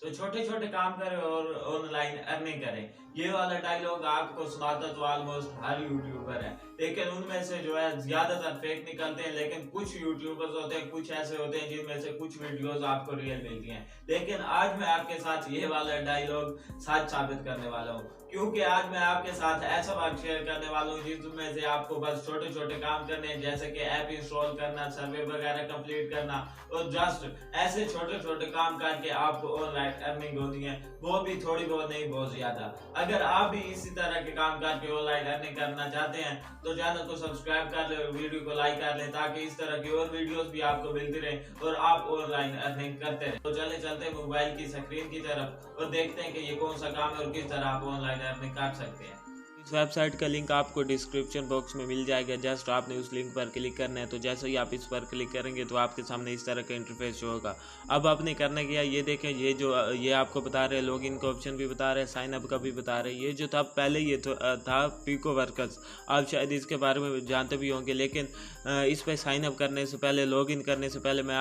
तो छोटे छोटे काम करें और ऑनलाइन अर्निंग करें। ये वाला डायलॉग आपको सुनाता तो ऑलमोस्ट हर यूट्यूबर है, लेकिन उनमें से जो है ज्यादातर फेक निकलते हैं। लेकिन कुछ यूट्यूबर्स होते हैं, कुछ ऐसे होते हैं जिनमें से कुछ वीडियोस आपको रियल मिलती हैं। लेकिन आज मैं आपके साथ ये वाला डायलॉग सच साबित करने वाला हूँ, क्योंकि आज मैं आपके साथ ऐसा वर्क शेयर करने वाला हूँ जिसमें से आपको बस छोटे छोटे काम करने हैं, जैसे कि ऐप इंस्टॉल करना, सर्वे वगैरह कंप्लीट करना, और जस्ट ऐसे छोटे छोटे काम करके आपको ऑनलाइन अर्निंग होनी है, वो भी थोड़ी बहुत नहीं, बहुत ज्यादा। अगर आप भी इसी तरह के काम करके ऑनलाइन अर्निंग करना चाहते हैं तो चैनल को सब्सक्राइब कर ले और वीडियो को लाइक कर ले, ताकि इस तरह की और वीडियोस भी आपको मिलती रहे और आप ऑनलाइन अर्निंग करते रहे। तो चलते हैं मोबाइल की स्क्रीन की तरफ और देखते हैं कि ये कौन सा काम है और किस तरह आप ऑनलाइन अर्निंग कर सकते हैं। इस वेबसाइट का लिंक आपको डिस्क्रिप्शन बॉक्स में मिल जाएगा। जस्ट आपने उस लिंक पर क्लिक करना है। तो जैसे ही आप इस पर क्लिक करेंगे तो आपके सामने इस तरह का इंटरफेस शो होगा। अब आपने करना क्या, ये देखें, ये आपको बता रहे हैं, लॉगिन का ऑप्शन भी बता रहे हैं, साइन अप का भी बता रहे हैं। ये जो था पहले ये था पिको वर्कर्स, आप शायद इसके बारे में जानते भी होंगे। लेकिन इस पर साइन अप करने से पहले, लॉगिन करने से पहले मैं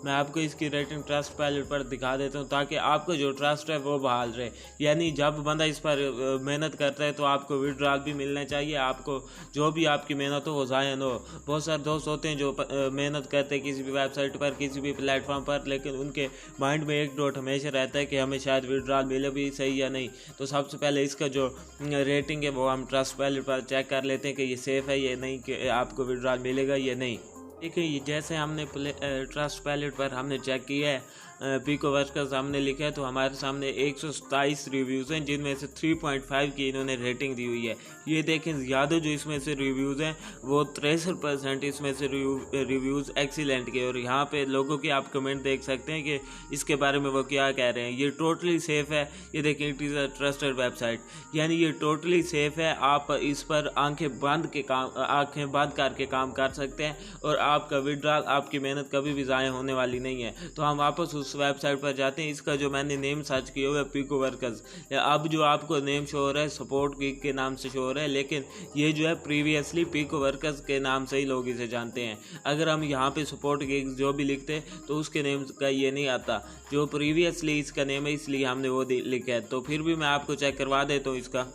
आपको इसकी रेटिंग ट्रस्ट पैलेट पर दिखा देता हूँ, ताकि आपका जो ट्रस्ट है वो बहाल रहे। यानी जब बंदा इस पर मेहनत करता है तो आपको विड्रॉल भी मिलना चाहिए, आपको जो भी आपकी मेहनत हो वो ज़ाया न हो। बहुत सारे दोस्त होते हैं जो मेहनत करते हैं किसी भी वेबसाइट पर, किसी भी प्लेटफॉर्म पर, लेकिन उनके माइंड में एक डाउट हमेशा रहता है कि हमें शायद विड्रॉल मिले भी सही या नहीं। तो सबसे पहले इसका जो रेटिंग है वो हम ट्रस्ट पैलेट पर चेक कर लेते हैं कि ये सेफ़ है या नहीं, कि आपको विड्रॉल मिलेगा या नहीं। देखिए, जैसे हमने ट्रस्ट पैलेट पर हमने चेक किया है, पिको वर्कर्स हमने लिखा है, तो हमारे सामने 127 रिव्यूज़ हैं, जिनमें से 3.5 की इन्होंने रेटिंग दी हुई है। ये देखें, ज़्यादा जो इसमें से रिव्यूज़ हैं वो 63% इसमें से रिव्यूज़ एक्सीलेंट के। और यहाँ पे लोगों के आप कमेंट देख सकते हैं कि इसके बारे में वो क्या कह रहे हैं। ये टोटली सेफ़ है। ये देखें, it is a trusted website, यानी ये टोटली सेफ़ है। आप इस पर आंखें बंद करके काम कर सकते हैं और आपका विड्रॉल, आपकी मेहनत कभी भी ज़ाया होने वाली नहीं है। तो हम वापस उस वेबसाइट पर जाते हैं। इसका जो मैंने नेम सर्च किया हुआ है पिको वर्कर्स, अब जो आपको नेम शो हो रहा है सपोर्ट गिग के नाम से शो हो रहा है, लेकिन ये जो है प्रीवियसली पिको वर्कर्स के नाम से ही लोग इसे जानते हैं। अगर हम यहाँ पे सपोर्ट गिग जो भी लिखते हैं तो उसके नेम का ये नहीं आता, जो प्रीवियसली इसका नेम है, इसलिए हमने वो लिखा है। तो फिर भी मैं आपको चेक करवा देता हूँ इसका।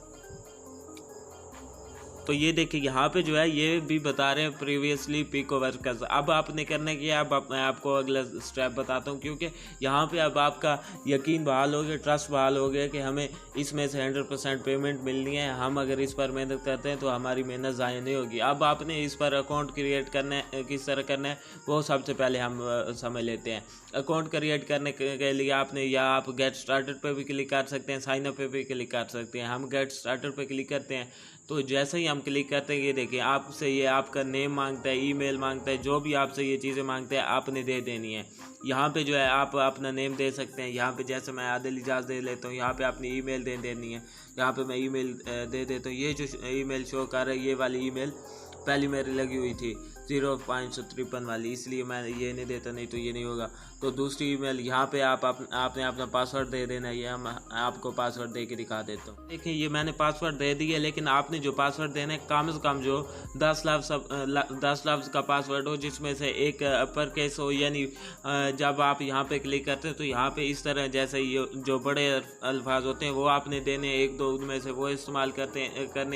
तो ये देखिए, यहाँ पे जो है ये भी बता रहे हैं प्रीवियसली पिको वर्कर्स। अब आपने करना क्या है, अब मैं आपको अगला स्टेप बताता हूँ, क्योंकि यहाँ पे अब आपका यकीन बहाल हो गया, ट्रस्ट बहाल हो गया कि हमें इसमें से 100% पेमेंट मिलनी है। हम अगर इस पर मेहनत करते हैं तो हमारी मेहनत ज़ाया नहीं होगी। अब आपने इस पर अकाउंट क्रिएट करना है, किस तरह करना है वो सबसे पहले हम समझ लेते हैं। अकाउंट क्रिएट करने के लिए आपने, या आप गेट स्टार्टेड पर भी क्लिक कर सकते हैं, साइन अप पे भी क्लिक कर सकते हैं। हम गेट स्टार्टेड पर क्लिक करते हैं, तो जैसे ही हम क्लिक करते हैं, ये देखिए आपसे ये आपका नेम मांगता है, ईमेल मांगता है, जो भी आपसे ये चीज़ें मांगते हैं आपने दे देनी है। यहाँ पे जो है आप अपना नेम दे सकते हैं। यहाँ पे जैसे मैं आदिल इजाज़ दे लेता हूँ, यहाँ पे अपनी ईमेल दे देनी है। यहाँ पे मैं ईमेल दे देता हूँ। ये जो ईमेल शो कर रहा है, ये वाली ईमेल पहली मेरी लगी हुई थी 0.53 वाली, इसलिए मैं ये नहीं देता, नहीं तो ये नहीं होगा। तो दूसरी ईमेल यहाँ पे आपने अपना पासवर्ड दे देना है। ये हम आपको पासवर्ड दे के दिखा देता हूँ। देखिए, ये मैंने पासवर्ड दे दिया, लेकिन आपने जो पासवर्ड देना है कम से कम जो 10 लफ्ज़ का पासवर्ड हो, जिसमें से एक अपर केस हो। यानी जब आप यहाँ पे क्लिक करते हैं तो यहाँ पे इस तरह जैसे ये जो बड़े अल्फाज होते हैं वो आपने देने, 1-2 उनमें से वो इस्तेमाल करने,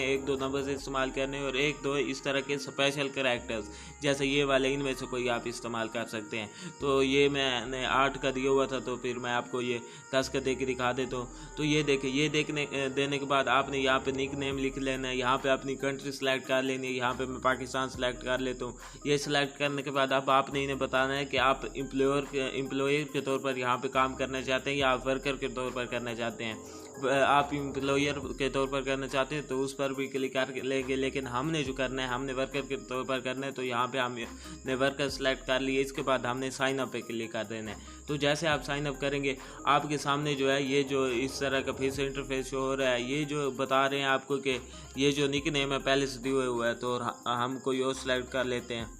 1-2 नंबर से इस्तेमाल करने, और 1-2 इस तरह के स्पेशल कैरेक्टर्स जैसे ये वाले, इनमें से कोई आप इस्तेमाल कर सकते हैं। तो ये मैंने 8 का दिया हुआ था, तो फिर मैं आपको ये 10 का दे के दिखा देता हूँ। तो ये देखिए, ये देने के बाद आपने यहाँ पे निक नेम लिख लेना है। यहाँ पे अपनी कंट्री सेलेक्ट कर लेनी है। यहाँ पे मैं पाकिस्तान सेलेक्ट कर लेता हूँ। ये सिलेक्ट करने के बाद अब आपने इन्हें बताना है कि आप एम्प्लॉयर के तौर पर यहाँ पे काम करना चाहते हैं या आप वर्कर के तौर पर करना चाहते हैं। आप एम्प्लॉयर के तौर पर करना चाहते हैं तो उस पर भी क्लिक कर लेंगे, लेकिन हमने जो करना है, हमने वर्कर के तौर पर करना है। तो यहाँ पे हमने वर्कर सेलेक्ट कर लिए। इसके बाद हमने साइन अप पे क्लिक कर देना है। तो जैसे आप साइन अप करेंगे, आपके सामने जो है ये जो इस तरह का फिर से इंटरफेस शो हो रहा है। ये जो बता रहे हैं आपको कि ये जो निक नेम है पहले से दिया हुआ है, तो हम कोई और सेलेक्ट कर लेते हैं।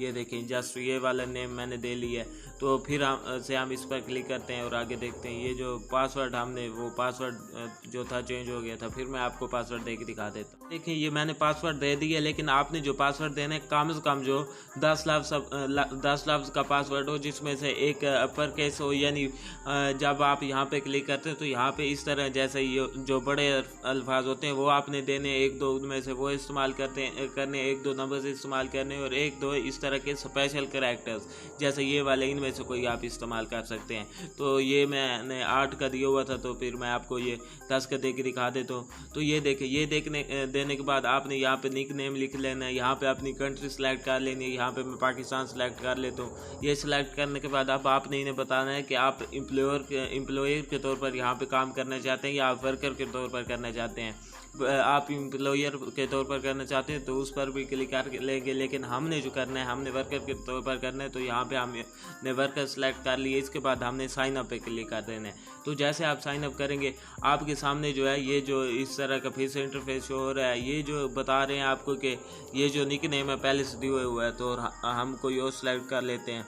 ये देखें, जस्ट ये वाला नेम मैंने दे लिया है। तो फिर हम इस पर क्लिक करते हैं और आगे देखते हैं। ये जो पासवर्ड हमने वो पासवर्ड जो था चेंज हो गया था। फिर मैं आपको पासवर्ड दे के दिखा देता हूँ। देखिए ये मैंने पासवर्ड दे दिया, लेकिन आपने जो पासवर्ड देना है कम से कम जो 10 लफ्ज़ का पासवर्ड हो, जिसमें से एक अपर केस हो। यानी जब आप यहाँ पे क्लिक करते हैं तो यहाँ पे इस तरह जैसे ये जो बड़े अल्फाज होते हैं वो आपने देने, 1-2 उनमें से वो इस्तेमाल करने 1-2 नंबर से इस्तेमाल करने, और 1-2 इस तरह के स्पेशल कैरेक्टर्स जैसे ये वाले, इनमें से कोई आप इस्तेमाल कर सकते हैं। तो ये मैंने 8 का दिया हुआ था, तो फिर मैं आपको ये 10 का दे के दिखा देता हूँ। तो ये देखिए, ये देने के बाद आपने यहाँ पे निक नेम लिख लेना है, यहाँ पे अपनी कंट्री सेलेक्ट कर लेनी है। यहाँ पे मैं पाकिस्तान सेलेक्ट कर लेता हूँ। ये सिलेक्ट करने के बाद अब आपने इन्हें बताना है कि आप एम्प्लॉयर के तौर पर यहाँ पे काम करना चाहते हैं या आप वर्कर के तौर पर करना चाहते हैं। आप एम्प्लॉयर के तौर पर करना चाहते हैं तो उस पर भी क्लिक कर लेंगे, लेकिन हमने जो करना है, हमने वर्कर के तौर पर करना है। तो यहाँ पे हमने वर्कर सेलेक्ट कर लिए। इसके बाद हमने साइन अप पे क्लिक कर देना है। तो जैसे आप साइन अप करेंगे आपके सामने जो है ये जो इस तरह का फिर से इंटरफेस शो हो रहा है। ये जो बता रहे हैं आपको कि ये जो निक नेम है पहले से दिया हुआ है, तो हम कोई और सेलेक्ट कर लेते हैं।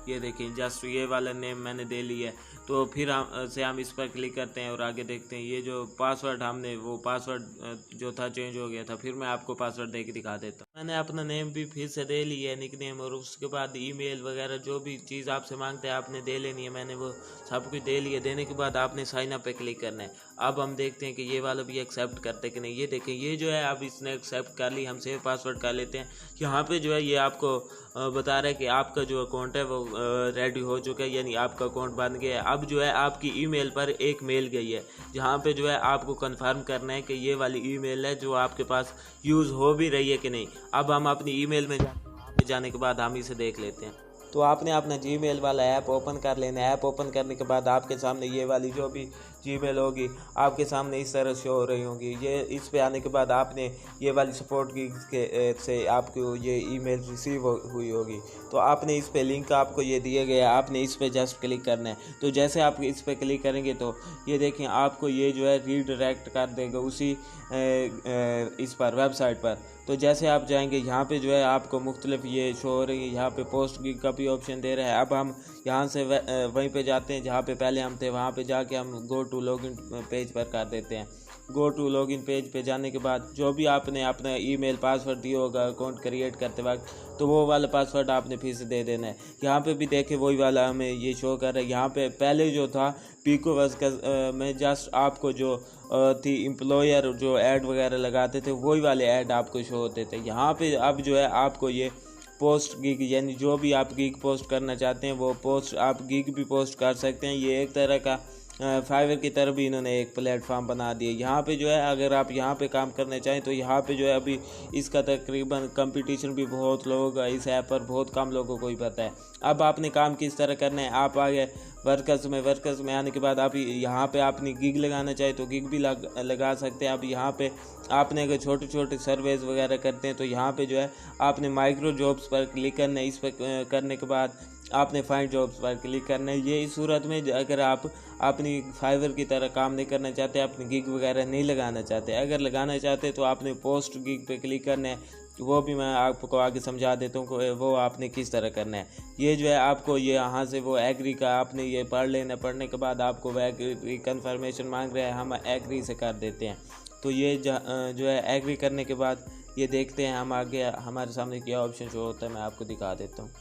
ये देखिए जस्ट ये वाला नेम मैंने दे लिया है। तो फिर हम इस पर क्लिक करते हैं और आगे देखते हैं। ये जो पासवर्ड हमने वो पासवर्ड जो था चेंज हो गया था। फिर मैं आपको पासवर्ड दे के दिखा देता हूँ। मैंने अपना नेम भी फिर से दे लिया है, निक नेम, और उसके बाद ईमेल वगैरह जो भी चीज़ आपसे मांगते हैं आपने दे लेनी है। मैंने वो सब कुछ दे लिया। देने के बाद आपने साइन अप पे क्लिक करना है। अब हम देखते हैं कि ये वाला भी एक्सेप्ट करते कि नहीं। ये देखें, ये जो है अब इसने एक्सेप्ट कर ली। हम सेव पासवर्ड कर लेते हैं। यहाँ पे जो है ये आपको बता रहा है कि आपका जो अकाउंट है वो रेडी हो चुका है, यानी आपका अकाउंट बन गया है। अब जो है आपकी ईमेल पर एक मेल गई है, जहाँ पे जो है आपको कंफर्म करना है कि ये वाली ईमेल है जो आपके पास यूज़ हो भी रही है कि नहीं। अब हम अपनी ईमेल में जाने के बाद हम इसे देख लेते हैं। तो आपने अपना जीमेल वाला ऐप ओपन कर लेना है। ऐप ओपन करने के बाद आपके सामने ये वाली जो भी जीमेल होगी आपके सामने इस तरह शो हो रही होंगी। ये इस पे आने के बाद आपने ये वाली सपोर्ट की से आपको ये ईमेल रिसीव हुई होगी। तो आपने इस पे लिंक आपको ये दिए गए, आपने इस पे जस्ट क्लिक करना है। तो जैसे आप इस पे क्लिक करेंगे तो ये देखें आपको ये जो है रीडायरेक्ट कर देगा उसी इस पर वेबसाइट पर। तो जैसे आप जाएंगे यहाँ पे जो है आपको मुख्तलिफ ये शो हो रही है। यहाँ पे पोस्ट गिग का भी ऑप्शन दे रहा है। अब हम यहाँ से वहीं पे जाते हैं जहाँ पे पहले हम थे। वहाँ पे जाके हम गो टू लॉगिन पेज पर कर देते हैं। गो टू लॉगिन पेज पे जाने के बाद जो भी आपने अपना ईमेल पासवर्ड दिया होगा अकाउंट क्रिएट करते वक्त, तो वो वाला पासवर्ड आपने फिर से दे देना है। यहाँ पे भी देखें वही वाला हमें ये शो कर रहा है। यहाँ पे पहले जो था पिकोवर्स का में जस्ट आपको जो थी एम्प्लॉयर जो ऐड वगैरह लगाते थे वही वाले ऐड आपको शो होते थे। यहाँ पे अब जो है आपको ये पोस्ट गिग, यानी जो भी आप गिग पोस्ट करना चाहते हैं वो पोस्ट आप गिग भी पोस्ट कर सकते हैं। ये एक तरह का फाइवर की तरह भी इन्होंने एक प्लेटफॉर्म बना दिया। यहाँ पे जो है अगर आप यहाँ पे काम करना चाहें तो यहाँ पे जो है अभी इसका तकरीबन कंपटीशन भी बहुत लोगों का इस ऐप पर बहुत कम लोगों को ही पता है। अब आपने काम किस तरह करना है, आप आगे वर्कर्स में आने के बाद आप यहाँ पे अपनी गिग लगाना चाहे तो गिग भी लगा सकते हैं। अब यहाँ पे आपने अगर छोटे छोटे सर्वेज वगैरह करते हैं तो यहाँ पे जो है आपने माइक्रो जॉब्स पर क्लिक करना है। इस पर करने के बाद आपने फाइंड जॉब्स पर क्लिक करना है। ये इस सूरत में अगर आप अपनी फाइवर की तरह काम नहीं करना चाहते, अपनी गिग वगैरह नहीं लगाना चाहते, अगर लगाना चाहते तो आपने पोस्ट गिग पे क्लिक करना है। वो भी मैं आपको आगे समझा देता हूँ वो आपने किस तरह करना है। ये जो है आपको ये यहाँ से वो एग्री का आपने ये पढ़ लेना। पढ़ने के बाद आपको वह एग्री कन्फर्मेशन मांग रहा है, हम एग्री से कर देते हैं। तो ये जो है एग्री करने के बाद ये देखते हैं हम आगे हमारे सामने क्या ऑप्शन शो होता है। मैं आपको दिखा देता हूँ।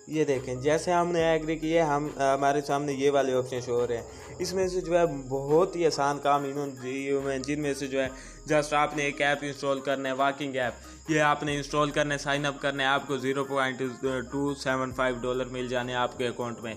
ये देखें जैसे हमने एग्री किए हमारे सामने ये वाले ऑप्शन शो हो रहे हैं। इसमें से जो है बहुत ही आसान काम इन्होंने दिए हुए हैं, जिनमें से जो है जस्ट आपने एक ऐप इंस्टॉल करना है, वर्किंग ऐप। ये आपने इंस्टॉल करना है, साइन अप करना है, आपको $0.275 मिल जाने आपके अकाउंट में।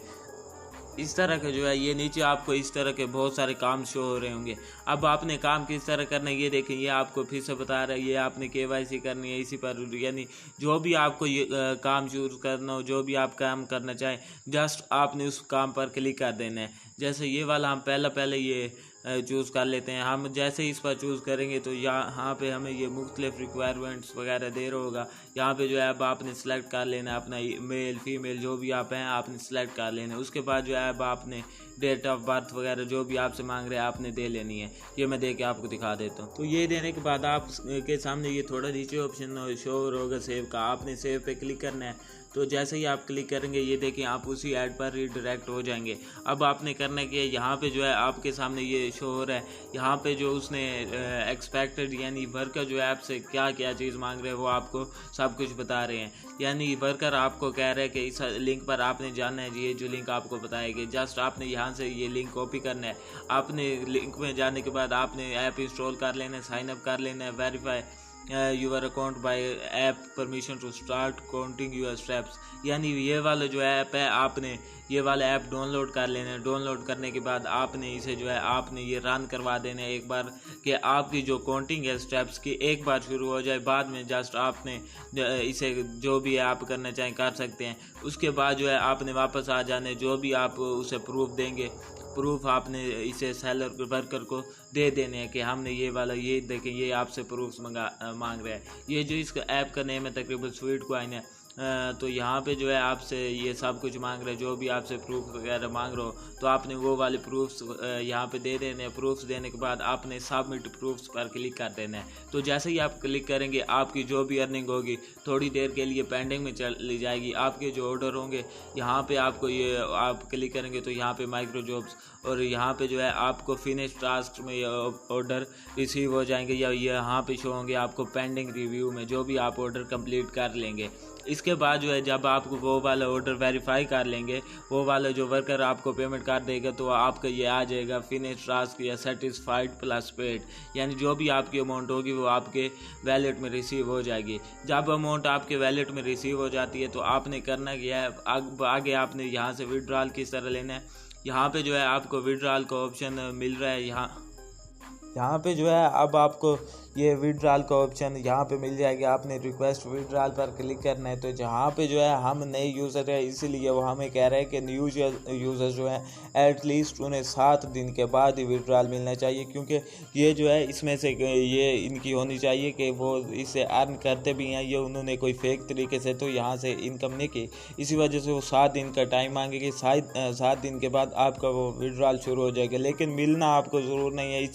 इस तरह के जो है ये नीचे आपको इस तरह के बहुत सारे काम शो हो रहे होंगे। अब आपने काम किस तरह करना है ये देखें, ये आपको फिर से बता रहा है। ये आपने KYC करनी है इसी पर, यानी जो भी आपको ये काम चूज करना हो, जो भी आप काम करना चाहें, जस्ट आपने उस काम पर क्लिक कर देना है। जैसे ये वाला हम पहले ये चूज़ कर लेते हैं। हम जैसे इस पर चूज़ करेंगे तो यहाँ पे हमें ये मुख्तलिफ रिक्वायरमेंट्स वगैरह दे रहा होगा। यहाँ पे जो है अब आपने सेलेक्ट कर लेना अपना मेल फीमेल जो भी आप हैं आपने सेलेक्ट कर लेना। उसके बाद जो है अब आपने डेट ऑफ बर्थ वगैरह जो भी आपसे मांग रहे हैं आपने दे लेनी है। ये मैं दे के आपको दिखा देता हूँ। तो ये देने के बाद आप के सामने ये थोड़ा नीचे ऑप्शन शो होगा सेव का, आपने सेव पे क्लिक करना है। तो जैसे ही आप क्लिक करेंगे ये देखिए आप उसी ऐड पर रीडायरेक्ट हो जाएंगे। अब आपने करना कि यहाँ पे जो है आपके सामने ये शो हो रहा है, यहाँ पे जो उसने एक्सपेक्टेड यानी वर्कर जो है आपसे क्या क्या चीज़ मांग रहे हैं वो आपको सब कुछ बता रहे हैं। यानी वर्कर आपको कह रहे हैं कि इस लिंक पर आपने जाना है, ये जो लिंक आपको बताएगी जस्ट आपने यहाँ से ये लिंक कॉपी करना है। आपने लिंक में जाने के बाद आपने ऐप इंस्टॉल कर लेना है, साइन अप कर लेना है, verify your account by app permission to start counting your steps. यानी ये वाला जो ऐप है आपने ये वाला ऐप डाउनलोड कर लेना है। डाउनलोड करने के बाद आपने इसे जो है आपने ये रन करवा देना है एक बार, कि आपकी जो काउंटिंग है स्टेप्स की एक बार शुरू हो जाए। बाद में जस्ट आपने इसे जो भी आप करना चाहें कर सकते हैं। उसके बाद जो है आपने वापस आ जाने, जो भी आप उसे प्रूफ देंगे प्रूफ आपने इसे सेलर वर्कर को दे देने हैं कि हमने ये वाला ये देखें ये आपसे प्रूफ्स मांग रहे हैं। ये जो इसका ऐप का नेम है तकरीबन स्वीट कॉइन है। तो यहाँ पे जो है आपसे ये सब कुछ मांग रहे हैं, जो भी आपसे प्रूफ वगैरह मांग रहे हो तो आपने वो वाले प्रूफ्स यहाँ पे दे देने हैं। प्रूफ्स देने के बाद आपने सबमिट प्रूफ्स पर क्लिक कर देना है। तो जैसे ही आप क्लिक करेंगे आपकी जो भी अर्निंग होगी थोड़ी देर के लिए पेंडिंग में चली जाएगी। आपके जो ऑर्डर होंगे यहाँ पे आपको ये आप क्लिक करेंगे तो यहाँ पे माइक्रो जॉब्स और यहाँ पे जो है आपको फिनिश टास्क में ऑर्डर रिसीव हो जाएंगे या यहाँ पे शो होंगे आपको पेंडिंग रिव्यू में, जो भी आप ऑर्डर कंप्लीट कर लेंगे। इसके बाद जो है जब आप वो वाला ऑर्डर वेरीफाई कर लेंगे, वो वाला जो वर्कर आपको पेमेंट कर देगा तो आपका ये आ जाएगा फिनिश टास्क या सेटिस्फाइड प्लस पेड। यानी जो भी आपकी अमाउंट होगी वो आपके वैलेट में रिसीव हो जाएगी। जब अमाउंट आपके वैलेट में रिसीव हो जाती है तो आपने करना क्या है, आगे आपने यहाँ से विड्रॉल किस तरह लेना है। यहाँ पे जो है आपको विड्रॉल का ऑप्शन मिल रहा है। यहाँ पे जो है अब आपको ये विड्रॉल का ऑप्शन यहाँ पे मिल जाएगा। आपने रिक्वेस्ट विड्रॉल पर क्लिक करना है। तो जहाँ पे जो है हम नए यूज़र है इसीलिए वो हमें कह रहे हैं कि न्यू यूज़र जो है एटलीस्ट उन्हें 7 दिन के बाद ही विड्रॉल मिलना चाहिए, क्योंकि ये जो है इसमें से ये इनकी होनी चाहिए कि वो इससे अर्न करते भी हैं। ये उन्होंने कोई फेक तरीके से तो यहाँ से इनकम नहीं की, इसी वजह से वो 7 दिन का टाइम मांगेगी। 7 दिन के बाद आपका वो विड्रॉल शुरू हो जाएगा, लेकिन मिलना आपको ज़रूर नहीं है।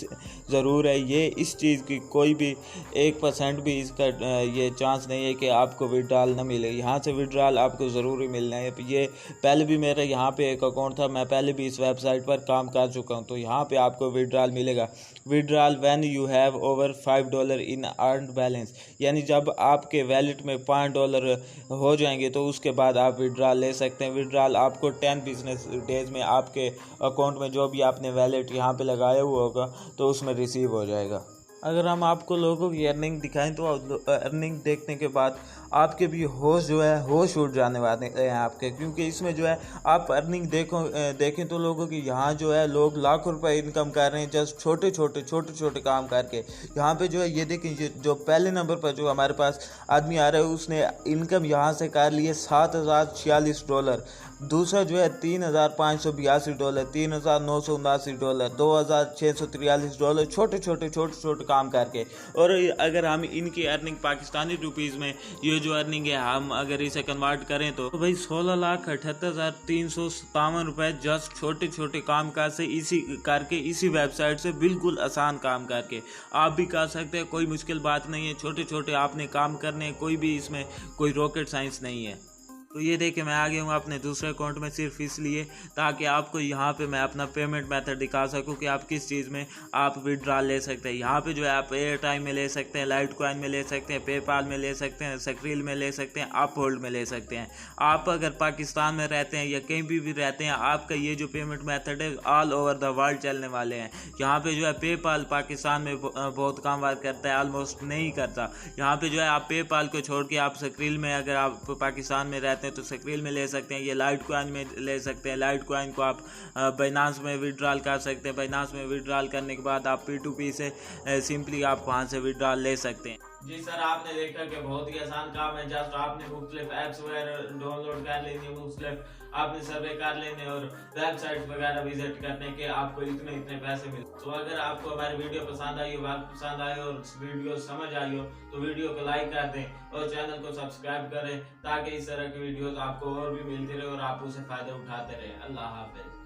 ज़रूर है ये इस चीज़ की कोई भी 1% भी इसका ये चांस नहीं है कि आपको विड्रॉल ना मिले। यहाँ से विड्रॉल आपको ज़रूरी मिलना है। ये पहले भी मेरा यहाँ पे एक अकाउंट था, मैं पहले भी इस वेबसाइट पर काम कर चुका हूँ। तो यहाँ पे आपको विड्रॉल मिलेगा। Withdrawal when you have over $5 in earned balance, यानी जब आपके वैलेट में $5 हो जाएंगे तो उसके बाद आप विड्रॉल ले सकते हैं। विड्रॉल आपको 10 बिजनेस डेज में आपके अकाउंट में जो भी आपने वैलेट यहाँ पे लगाया हुआ होगा तो उसमें रिसीव हो जाएगा। अगर हम आपको लोगों की अर्निंग दिखाएं तो अर्निंग देखने के बाद आपके भी होश जो है होश उड़ जाने वाले हैं आपके, क्योंकि इसमें जो है आप अर्निंग देखें तो लोगों की यहाँ जो है लोग लाखों रुपए इनकम कर रहे हैं जस्ट छोटे छोटे काम करके। यहाँ पे जो है ये देखें जो पहले नंबर पर जो हमारे पास आदमी आ रहा है उसने इनकम यहाँ से कर ली है $7,046। दूसरा जो है $3,582, $3,979, $2,643 छोटे छोटे काम करके। और अगर हम इनकी अर्निंग पाकिस्तानी रुपीज़ में ये जो अर्निंग है हम अगर इसे कन्वर्ट करें तो भाई 16,78,357 रुपये जस्ट छोटे काम का से इसी वेबसाइट से बिल्कुल आसान काम करके आप भी कर सकते हैं। कोई मुश्किल बात नहीं है, छोटे आपने काम करने हैं, कोई भी इसमें कोई रॉकेट साइंस नहीं है। तो ये देखिए मैं आ गया हूँ अपने दूसरे अकाउंट में सिर्फ इसलिए ताकि आपको यहाँ पे मैं अपना पेमेंट मेथड दिखा सकूँ कि आप किस चीज़ में आप विड्रॉल ले सकते हैं। यहाँ पे जो है आप एयर टाइम में ले सकते हैं, लाइट कॉइन में ले सकते हैं, पेपाल में ले सकते हैं, सक्रिल में ले सकते हैं, आप होल्ड में ले सकते हैं। आप अगर पाकिस्तान में रहते हैं या कहीं भी रहते हैं आपका ये जो पेमेंट मेथड है ऑल ओवर द वर्ल्ड चलने वाले हैं। यहाँ पे जो है पेपाल पाकिस्तान में बहुत काम वर्क करता है, ऑलमोस्ट नहीं करता। यहाँ पे जो है आप पेपाल को छोड़ के आप सक्रिल में अगर आप पाकिस्तान में रहते हैं तो सक्रिल में ले सकते हैं, ये लाइट कॉइन में ले सकते हैं। लाइट कॉइन को आप बाइनांस में विड्रॉल कर सकते हैं। बाइनांस में विड्रॉल करने के बाद आप P2P से सिंपली आप वहाँ से विड्रॉल ले सकते हैं। जी सर, आपने देखा कि बहुत ही आसान काम है। जस्ट आपने मुख्तलिफ ऐप्स वगैरह डाउनलोड कर लेनी, मुख्तलिफ आपने सर्वे कर लेने और वेबसाइट वगैरह विजिट करने के आपको इतने पैसे मिले। तो अगर आपको हमारी वीडियो पसंद आई हो, बात पसंद आई और वीडियो समझ आई हो तो वीडियो को लाइक कर दें और चैनल को सब्सक्राइब करें ताकि इस तरह की वीडियोस आपको और भी मिलती रहे और आप उसे फायदा उठाते रहे। अल्लाह हाफिज।